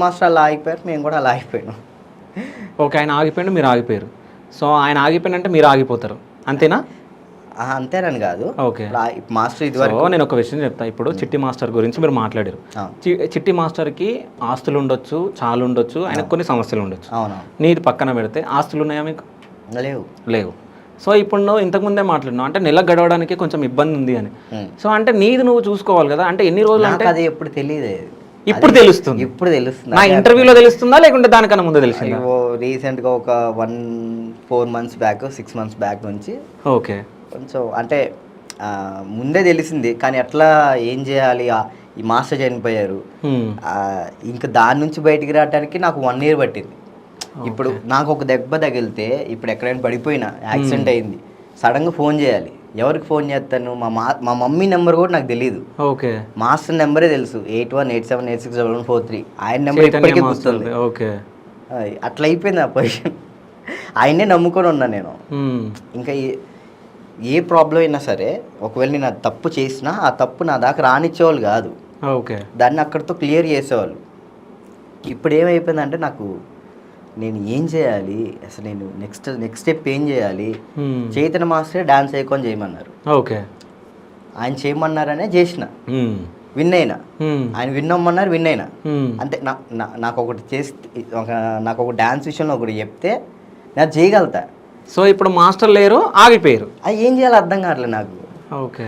Master అలా ఆగిపోయారు, మేము కూడా అలా ఆగిపోయాను. ఓకే, ఆయన ఆగిపోయిండు, మీరు ఆగిపోయారు. సో ఆయన ఆగిపోయినంటే మీరు ఆగిపోతారు, అంతేనా? అంతేనని కాదు. ఓకే, మాస్టర్ సో ఇదివరకు నేను ఒక విషయం చెప్తా. ఇప్పుడు చిట్టి మాస్టర్ గురించి మీరు మాట్లాడారు. చిట్టి మాస్టర్కి ఆస్తులు ఉండొచ్చు, చాలా ఉండొచ్చు, ఆయనకు కొన్ని సమస్యలు ఉండొచ్చు. అవును. నీది పక్కన పెడితే ఆస్తులు ఉన్నాయా మీకు? లేవు. లేవు. సో ఇప్పుడు నువ్వు ఇంతకుముందే మాట్లాడినావు అంటే నెల గడవడానికి కొంచెం ఇబ్బంది ఉంది అని. సో అంటే నీది నువ్వు చూసుకోవాలి కదా. అంటే ఎన్ని రోజులు? అంటే అది ఎప్పుడు తెలియదు. ఇప్పుడు తెలుస్తుంది. ఇప్పుడు తెలుస్తుంది. నా ఇంటర్వ్యూలో తెలుస్తుందా లేకుంటే దానికన్నా ముందు తెలిసిందా? రీసెంట్గా ఒక 4 months బ్యాక్, 6 months బ్యాక్ నుంచి ఓకే కొంచెం అంటే ముందే తెలిసింది. కానీ ఎట్లా ఏం చేయాలి, ఈ మాస్టర్ చనిపోయారు, ఇంకా దాని నుంచి బయటికి రావడానికి నాకు 1 year పట్టింది. ఇప్పుడు నాకు ఒక దెబ్బ తగిలితే, ఇప్పుడు ఎక్కడైనా పడిపోయినా, యాక్సిడెంట్ అయింది, సడన్గా ఫోన్ చేయాలి. ఎవరికి ఫోన్ చేస్తాను? మా మమ్మీ నెంబర్ కూడా నాకు తెలియదు. ఓకే, మాస్టర్ నెంబరే తెలుసు, 8187861143. ఆయన నెంబర్ ఇప్పటికీ గుర్తుంది. ఓకే, అట్లా అయిపోయింది ఆ పొజిషన్. ఆయనే నమ్ముకొని ఉన్నా నేను. ఇంకా ఏ ప్రాబ్లం అయినా సరే, ఒకవేళ నేను అది తప్పు చేసినా, ఆ తప్పు నా దాకా రానిచ్చేవాళ్ళు కాదు. ఓకే, దాన్ని అక్కడితో క్లియర్ చేసేవాళ్ళు. ఇప్పుడు ఏమైపోయిందంటే నాకు, నేను ఏం చేయాలి అసలు, నేను నెక్స్ట్ స్టెప్ ఏం చేయాలి? చైతన్య మాస్టరే డాన్స్ వేయకొని చేయమన్నారు. ఓకే, ఆయన చేయమన్నారనే చేసిన, విన్ అయినా. ఆయన విన్ అమ్మన్నారు, విన్ అయినా. అంతే. నాకు ఒకటి చేస్తే, నాకు ఒక డాన్స్ విషయంలో ఒకటి చెప్తే నేను చేయగలుగుతా. సో ఇప్పుడు మాస్టర్ లేరు, ఆగిపోయారు. అది ఏం చేయాలో అర్థం కావట్లేదు నాకు. ఓకే.